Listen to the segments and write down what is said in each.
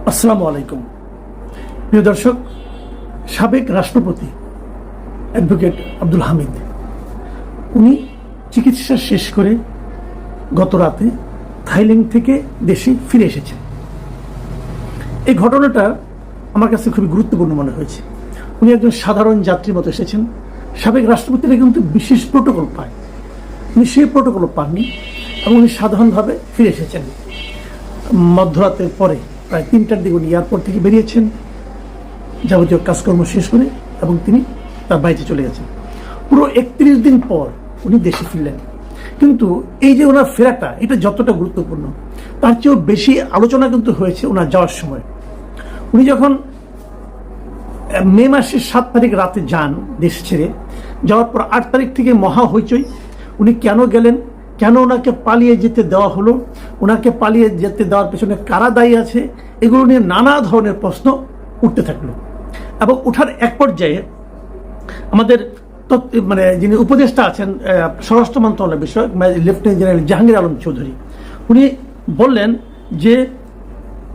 আসসালামু আলাইকুম প্রিয় দর্শক, সাবেক রাষ্ট্রপতি অ্যাডভোকেট আব্দুল হামিদ উনি চিকিৎসা শেষ করে গত রাতে থাইল্যান্ড থেকে দেশে ফিরে এসেছেন। এই ঘটনাটা আমার কাছে খুবই গুরুত্বপূর্ণ মনে হয়েছে। উনি একজন সাধারণ যাত্রীর মতো এসেছেন। সাবেক রাষ্ট্রপতিরা কিন্তু বিশেষ প্রোটোকল পায়, উনি সেই প্রোটোকল পাননি এবং উনি সাধারণভাবে ফিরে এসেছেন। মধ্যরাতের পরে প্রায় 3টার দিকে উনি এয়ারপোর্ট থেকে বেরিয়েছেন যাবতীয় কাজকর্ম শেষ করে, এবং তিনি তার বাড়িতে চলে গেছেন। পুরো 31 দিন পর উনি দেশে ফিরলেন। কিন্তু এই যে ওনার ফেরাটা, এটা যতটা গুরুত্বপূর্ণ তার চেয়েও বেশি আলোচনা কিন্তু হয়েছে ওনার যাওয়ার সময়। উনি যখন মে মাসের 7 তারিখ রাতে যান দেশ ছেড়ে, যাওয়ার পর 8 তারিখ থেকে মহা হইচই। উনি কেন গেলেন, কেন ওনাকে পালিয়ে যেতে দেওয়া হলো, ওনাকে পালিয়ে যেতে দেওয়ার পেছনে কারা দায়ী আছে, এগুলো নিয়ে নানা ধরনের প্রশ্ন উঠতে থাকলো। এবং ওঠার এক পর্যায়ে আমাদের যিনি উপদেষ্টা আছেন স্বরাষ্ট্র মন্ত্রণালয় বিষয়ক লেফটেন্যান্ট জেনারেল জাহাঙ্গীর আলম চৌধুরী, উনি বললেন যে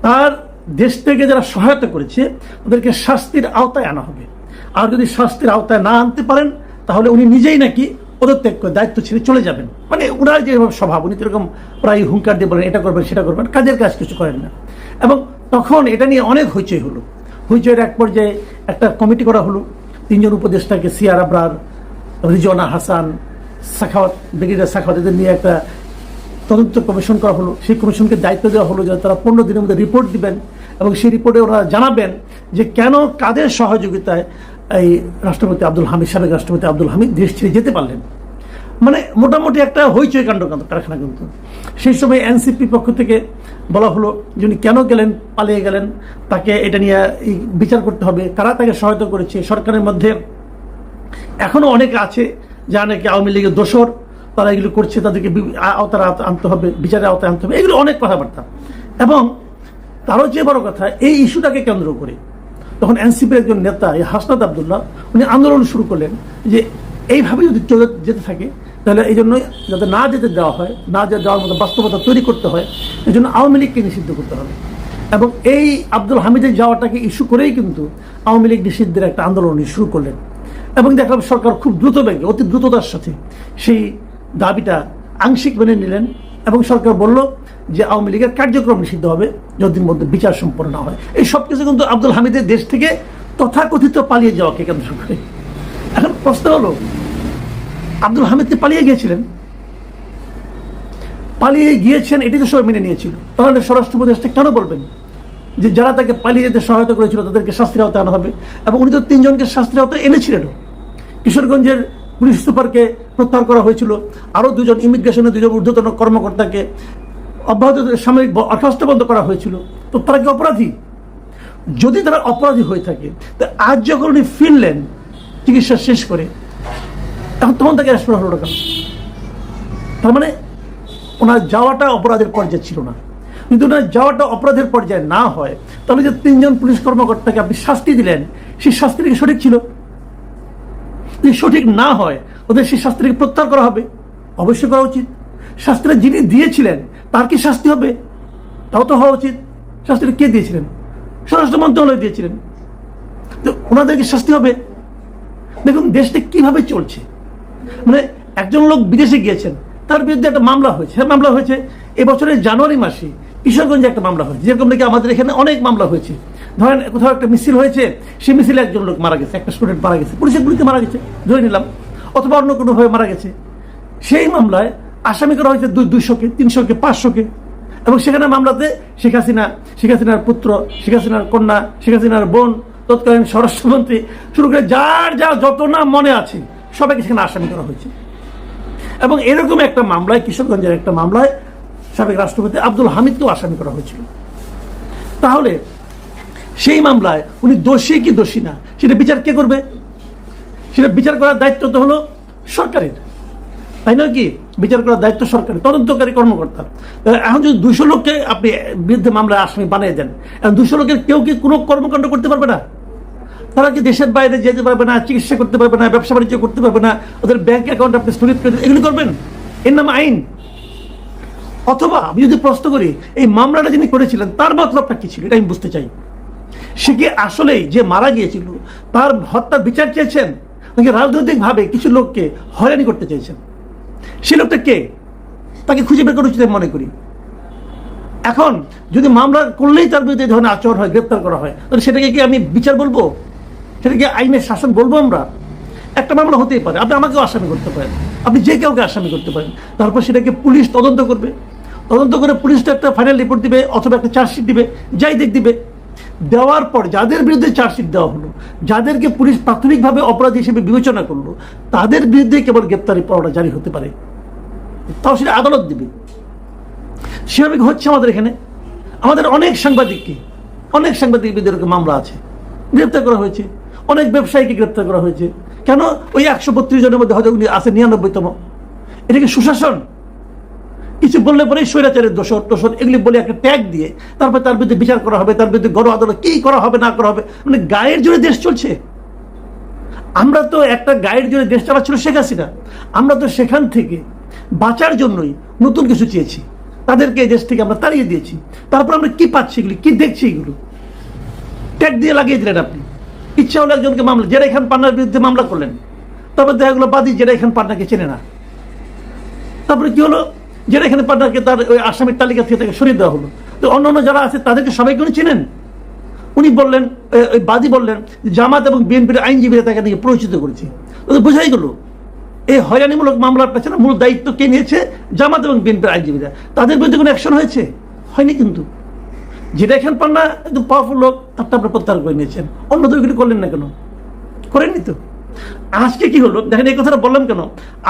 তার দেশ থেকে যারা সহায়তা করেছে তাদেরকে শাস্তির আওতায় আনা হবে, আর যদি শাস্তির আওতায় না আনতে পারেন তাহলে উনি নিজেই নাকি পদত্যাগ করে দায়িত্ব ছেড়ে চলে যাবেন। মানে ওনার যে স্বভাব, উনি এরকম প্রায় হুঙ্কার দিয়ে বলেন এটা করবেন সেটা করবেন, কাজের কাজ কিছু করেন না। এবং তখন এটা নিয়ে অনেক হইচই হলো। হইচইয়ের এক পর্যায়ে একটা কমিটি করা হলো, 3 জন উপদেষ্টাকে, সিআর আবরার, রিজওয়ানা হাসান, সাখাওয়াত, ব্রিগেডিয়ার সাখাওয়াত, এদের নিয়ে একটা তদন্ত কমিশন করা হলো। সেই কমিশনকে দায়িত্ব দেওয়া হলো যে তারা 15 দিনের মধ্যে রিপোর্ট দিবেন এবং সেই রিপোর্টে ওরা জানাবেন যে কেন, কাদের সহযোগিতায় এই রাষ্ট্রপতি আব্দুল হামিদ, সাবেক রাষ্ট্রপতি আব্দুল হামিদ দেশ ছেড়ে যেতে পারলেন। মানে মোটামুটি একটা হইচই কাণ্ড কারখানা। কিন্তু সেই সময় এনসিপি পক্ষ থেকে বলা হলো যে উনি কেন গেলেন, পালিয়ে গেলেন, তাকে এটা নিয়ে বিচার করতে হবে, কারা তাকে সহায়তা করেছে। সরকারের মধ্যে এখনো অনেকে আছে যারা নাকি আওয়ামী লীগের দোসর, তারা এগুলো করছে, তাদেরকে আওতায় আনতে হবে, বিচারের আওতায় আনতে হবে, এগুলো অনেক কথাবার্তা। এবং তারও যে বড় কথা, এই ইস্যুটাকে কেন্দ্র করে তখন এনসিপির একজন নেতা হাসনাত আবদুল্লাহ উনি আন্দোলন শুরু করলেন যে এইভাবে যদি চলে যেতে থাকে তাহলে এই জন্য যাতে না যেতে দেওয়া হয়, না যেতে দেওয়ার মতো বাস্তবতা তৈরি করতে হয়, এই জন্য আওয়ামী লীগকে নিষিদ্ধ করতে হবে। এবং এই আব্দুল হামিদের যাওয়াটাকে ইস্যু করেই কিন্তু আওয়ামী লীগ নিষিদ্ধের একটা আন্দোলন শুরু করলেন। এবং দেখলাম সরকার খুব দ্রুত বেগে, অতি দ্রুততার সাথে সেই দাবিটা আংশিক মেনে নিলেন এবং সরকার বলল যে আওয়ামী লীগের কার্যক্রম নিষিদ্ধ হবে যতদিন মধ্যে বিচার সম্পন্ন না হয়। এই সব কিছু কিন্তু আব্দুল হামিদের দেশ থেকে তথাকথিত পালিয়ে যাওয়াকে কেন্দ্র করে। এখন প্রশ্ন হলো, আব্দুল হামিদ পালিয়ে গিয়েছিলেন, পালিয়ে গিয়েছেন এটি তো সবাই মেনে নিয়েছিল, তাহলে স্বরাষ্ট্র উপদেষ্টা কেন বলবেন যে যারা তাকে পালিয়ে যেতে সহায়তা করেছিল তাদেরকে শাস্তির আওতায় আনা হবে? এবং উনি তো 3 জনকে শাস্তির আওতায় এনেছিলেন। কিশোরগঞ্জের পুলিশ সুপারকে প্রত্যাহার করা হয়েছিল, আরও 2 জন ইমিগ্রেশনের 2 জন ঊর্ধ্বতন কর্মকর্তাকে অব্যাহত সাময়িক বরখাস্ত বন্ধ করা হয়েছিল। তো তারা কি অপরাধী? যদি তারা অপরাধী হয়ে থাকে, তা আজ যখন উনি ফিরলেন চিকিৎসা শেষ করে, এখন তখন তাকে অ্যারেস্ট করা হলো কেন? তার মানে ওনার যাওয়াটা অপরাধের পর্যায়ে ছিল না। কিন্তু ওনার যাওয়াটা অপরাধের পর্যায়ে না হয়, তাহলে যে 3 জন পুলিশ কর্মকর্তাকে আপনি শাস্তি দিলেন, সেই শাস্তিটা কি সঠিক ছিল? যদি সঠিক না হয় ওদের সেই শাস্তিটাকে প্রত্যাহার করা হবে, অবশ্যই করা উচিত। শাস্তিটা যিনি দিয়েছিলেন তার কি শাস্তি হবে? তাও তো হওয়া উচিত। শাস্তিটা কে দিয়েছিলেন? স্বরাষ্ট্র মন্ত্রণালয় দিয়েছিলেন, তো ওনাদেরকে শাস্তি হবে। দেখুন দেশটা কিভাবে চলছে। মানে একজন লোক বিদেশে গিয়েছেন, তার বিরুদ্ধে একটা মামলা হয়েছে। হ্যাঁ, মামলা হয়েছে এবছরের জানুয়ারি মাসে কিশোরগঞ্জে একটা মামলা হয়েছে, যেরকম নাকি আমাদের এখানে অনেক মামলা হয়েছে। ধরেন কোথাও একটা মিছিল হয়েছে, সেই মিছিলে একজন লোক মারা গেছে, একটা স্টুডেন্ট মারা গেছে, পুলিশের গুলিতে মারা গেছে ধরে নিলাম, অথবা অন্য কোনোভাবে মারা গেছে। সেই মামলায় আসামি করা হয়েছে 200-কে, 300-কে, 500-কে। এবং সেখানে মামলাতে শেখ হাসিনার পুত্র, শেখ হাসিনার কন্যা, শেখ হাসিনার বোন, তৎকালীন স্বরাষ্ট্রমন্ত্রী শুরু করে যার যত নাম মনে আছে সবাইকে সেখানে আসামি করা হয়েছে। এবং এরকম একটা মামলায়, কিশোরগঞ্জের একটা মামলায় সাবেক রাষ্ট্রপতি আব্দুল হামিদকেও আসামি করা হয়েছিল। তাহলে সেই মামলায় উনি দোষী কি দোষী না, সেটা বিচার কে করবে? সেটা বিচার করার দায়িত্ব তো হলো সরকারের, তাই নয় কি? বিচার করার দায়িত্ব সরকারের, তদন্তকারী কর্মকর্তা। এখন যদি 200 লোককে আপনি বিরুদ্ধে মামলায় আসামি বানিয়ে দেন, এখন 200 লোকের কেউ কি কোনো কর্মকাণ্ড করতে পারবে না? তারা কি দেশের বাইরে যেতে পারবে না, চিকিৎসা করতে পারবে না, ব্যবসা বাণিজ্য করতে পারবে না, ওদের ব্যাংক অ্যাকাউন্ট আপনি স্থগিত করে এগুলি করবেন? এর নাম আইন। অথবা আমি যদি প্রশ্ন করি এই মামলাটা যিনি করেছিলেন তার মতলবটা কি ছিল, এটা আমি বুঝতে চাই। সে কি আসলেই যে মারা গিয়েছিল তার হত্যার বিচার চেয়েছেন, নাকি রাজনৈতিকভাবে কিছু লোককে হয়রানি করতে চেয়েছেন? সে লোকটা কে, তাকে খুঁজে বের করা উচিত মনে করি। এখন যদি মামলা করলেই তার বিরুদ্ধে ধরনের আচরণ হয়, গ্রেপ্তার করা হয়, তাহলে সেটাকে কি আমি বিচার বলবো? সেটাকে আইনের শাসন বলবো? আমরা একটা মামলা হতেই পারে, আপনি আমাকেও আসামি করতে পারেন, আপনি যে কাউকে আসামি করতে পারেন। তারপর সেটাকে পুলিশ তদন্ত করবে, তদন্ত করে পুলিশটা একটা ফাইনাল রিপোর্ট দিবে অথবা একটা চার্জশিট দিবে, যাই দিবে। দেওয়ার পর যাদের বিরুদ্ধে চার্জশিট দেওয়া হলো, যাদেরকে পুলিশ প্রাথমিকভাবে অপরাধী হিসেবে বিবেচনা করলো, তাদের বিরুদ্ধে কেবল গ্রেপ্তারি পরোয়ানা জারি হতে পারে, তাও সেটা আদালত দিবে। সেভাবে হচ্ছে আমাদের এখানে। আমাদের অনেক সাংবাদিকদের মামলা আছে, গ্রেপ্তার করা হয়েছে, অনেক ব্যবসায়ীকে গ্রেপ্তার করা হয়েছে। কেন? ওই 132 জনের মধ্যে হয়তো উনি আছে 99তম। এটা কি সুশাসন? কিছু বললে পরে স্বৈরাচারের দোষর এগুলি বলে একটা ট্যাগ দিয়ে তারপর তার বিরুদ্ধে বিচার করা হবে, তার বিরুদ্ধে গণ আদালত কি করা হবে না করা হবে, মানে গায়ের জোরে দেশ চলছে। আমরা তো একটা গায়ের জোরে দেশ চালাচ্ছিল শেখ হাসিনা, আমরা তো সেখান থেকে বাঁচার জন্যই নতুন কিছু চেয়েছি, তাদেরকে এই দেশ থেকে আমরা তাড়িয়ে দিয়েছি। তারপর আমরা কি পাচ্ছি, এগুলি কি দেখছি, এগুলো ট্যাগ দিয়ে লাগিয়ে দিলেন আপনি। ইচ্ছা হলো একজনকে মামলা, জেরা খান পান্নার বিরুদ্ধে মামলা করলেন, তারপর দেখা গেলো বাদী জেরা খান পান্নাকে চেনে না। তারপরে কি হলো, জেরা খান পান্নাকে তার ওই আসামির তালিকা থেকে তাকে সরিয়ে দেওয়া হলো। তো অন্যান্য যারা আছে তাদেরকে সবাইকে উনি চেনেন। উনি বললেন, ওই বাদী বললেন জামাত এবং বিএনপির আইনজীবীরা তাকে নাকি পরিচিত করেছে। তো বোঝাই গেল এই হয়রানিমূলক মামলার পেছনে মূল দায়িত্ব কে নিয়েছে? জামাত এবং বিএনপির আইনজীবীরা। তাদের বিরুদ্ধে কোনো অ্যাকশন হয়েছে? হয়নি। কিন্তু যেটা এখানে পান না একদম পাওয়ারফুল লোক, তারটা আপনার প্রত্যাহার করে নিয়েছেন, অন্যদের কিছু করলেন না কেন? করেননি তো। আজকে কি হলো দেখেন, এই কথাটা বললাম কেন,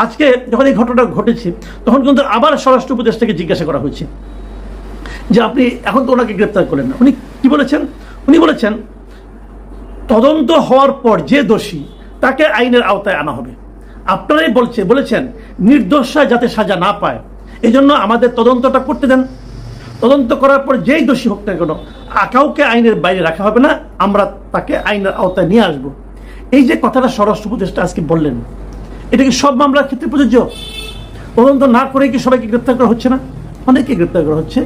আজকে যখন এই ঘটনাটা ঘটেছে তখন কিন্তু আবার স্বরাষ্ট্র উপদেষ্টাকে জিজ্ঞাসা করা হয়েছে যে আপনি এখন তো ওনাকে গ্রেপ্তার করলেন না। উনি কি বলেছেন? উনি বলেছেন তদন্ত হওয়ার পর যে দোষী তাকে আইনের আওতায় আনা হবে। আপনারাই বলেছেন নির্দোষরা যাতে সাজা না পায়, এই জন্য আমাদের তদন্তটা করতে দেন। তদন্ত করার পর যেই দোষী হোক না কেন কাউকে আইনের বাইরে রাখা হবে না, আমরা তাকে আইনের আওতায় নিয়ে আসবো। এই যে কথাটা স্বরাষ্ট্র উপদেষ্টা আজকে বললেন, এটা কি সব মামলার ক্ষেত্রে প্রযোজ্য? তদন্ত না করে কি সবাইকে গ্রেপ্তার করা হচ্ছে না? অনেকে গ্রেপ্তার করা হচ্ছে।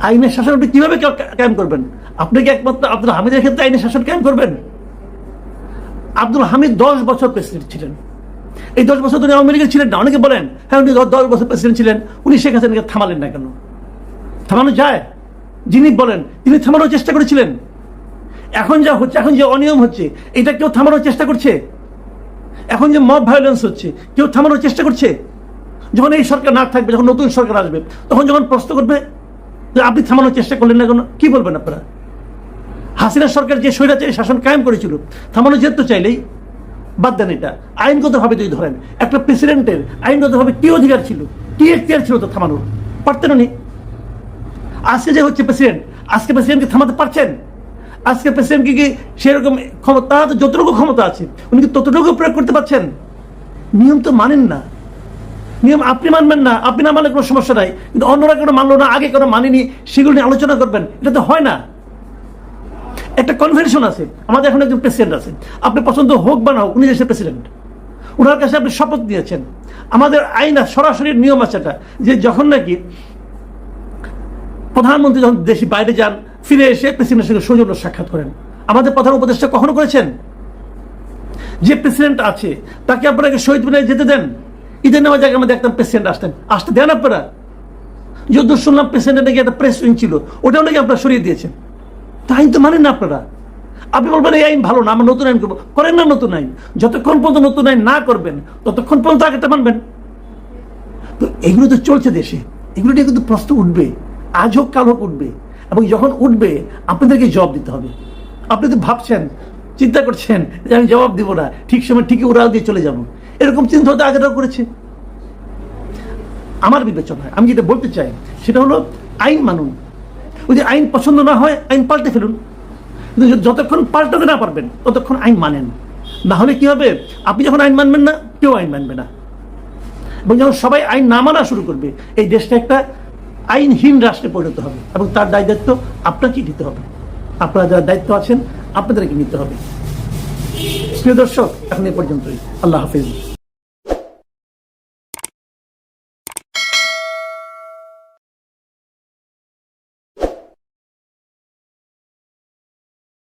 আইনের শাসন আপনি কিভাবে কায়েম করবেন? আপনি কি একমাত্র আব্দুল হামিদের ক্ষেত্রে আইনের শাসন কায়েম করবেন? আব্দুল হামিদ 10 বছর প্রেসিডেন্ট ছিলেন। এই 10 বছর উনি আওয়ামী লীগের ছিলেন না। অনেকে বলেন হ্যাঁ উনি 10 বছর প্রেসিডেন্ট ছিলেন, উনি শেখ হাসিনাকে থামালেন না কেন? থামানো যায়? যিনি বলেন তিনি থামানোর চেষ্টা করেছিলেন। এখন যা হচ্ছে, এখন যে অনিয়ম হচ্ছে, এটা কেউ থামানোর চেষ্টা করছে? এখন যে মব ভায়োলেন্স হচ্ছে, কেউ থামানোর চেষ্টা করছে? যখন এই সরকার না থাকবে, যখন নতুন সরকার আসবে, তখন যখন প্রশ্ন করবে যে আপনি থামানোর চেষ্টা করলেন না কেন, কি বলবেন আপনারা? হাসিনা সরকার যে স্বৈরাচারী শাসন কায়েম করেছিল, থামানো যেত চাইলেই। বাদ দেন এটা। আইনগতভাবে যদি ধরেন একটা প্রেসিডেন্টের আইনগতভাবে কি অধিকার ছিল, কি এখতিয়ার ছিল তো থামানোর? পারতেন উনি। আজকে যে হচ্ছে প্রেসিডেন্ট, আজকে প্রেসিডেন্টকে থামাতে পারছেন? আজকে প্রেসিডেন্টকে কি সেরকম ক্ষমতা, যতটুকু ক্ষমতা আছে উনি কি ততটুকু প্রয়োগ করতে পারছেন? নিয়ম তো মানেন না। নিয়ম আপনি মানবেন না, আপনি না মানলে কোনো সমস্যা নাই, কিন্তু অন্যরা কেন মানলো না, আগে কেন মানেনি, সেগুলো নিয়ে আলোচনা করবেন, এটা তো হয় না। একটা কনভেনশন আছে, আমাদের এখন একজন প্রেসিডেন্ট আছেন, আপনি পছন্দ হোক বা না হোক, উনি দেশের প্রেসিডেন্ট, ওনার কাছে আপনি শপথ নিয়েছেন। আমাদের আইন সরাসরি নিয়ম আছে এটা, যে যখন নাকি প্রধানমন্ত্রী যখন দেশে বাইরে যান, ফিরে এসে প্রেসিডেন্টের সঙ্গে সৌজন্য সাক্ষাৎ করেন। আমাদের প্রধান উপদেষ্টা কখনো করেছেন? যে প্রেসিডেন্ট আছে তাকে আপনাকে শহীদ মিনারে যেতে দেন? ঈদের নামাজ আগে আমরা দেখতাম প্রেসিডেন্ট আসতে দেন আপনারা? যত শুনলাম প্রেসিডেন্টের নাকি একটা প্রেস উইং ছিল, ওটাও নাকি আপনারা সরিয়ে দিয়েছেন। তা আইন তো মানেন না আপনারা। আপনি বলবেন এই আইন ভালো না, আমরা নতুন আইন করবো। করেন না নতুন আইন। যতক্ষণ পর্যন্ত নতুন আইন না করবেন ততক্ষণ পর্যন্ত আগেটা মানবেন। তো এগুলো তো চলছে দেশে, এগুলো নিয়ে কিন্তু প্রশ্ন উঠবে, আজ হোক কাল হোক উঠবে, এবং যখন উঠবে আপনাদেরকে জবাব দিতে হবে। আপনি তো ভাবছেন, চিন্তা করছেন যে আমি জবাব দিব না, ঠিক সময় ঠিকই উড়াল দিয়ে চলে যাব, এরকম চিন্তা হতে আগেটাও করেছে। আমার বিবেচনায় আমি যেটা বলতে চাই সেটা হলো আইন মানুন। ওই যে আইন পছন্দ না হয় আইন পাল্টে ফেলুন, কিন্তু যতক্ষণ পাল্টাতে না পারবেন ততক্ষণ আইন মানেন। না হলে কি হবে, আপনি যখন আইন মানবেন না, কেউ আইন মানবে না, এবং যখন সবাই আইন না মানা শুরু করবে, এই দেশটা একটা আইনহীন রাষ্ট্রে পরিণত হবে, এবং তার দায় দায়িত্ব আপনাকেই নিতে হবে। আপনারা যারা দায়িত্ব আছেন আপনাদেরকে নিতে হবে। প্রিয় দর্শক, এখন এ পর্যন্তই। আল্লাহ হাফিজ।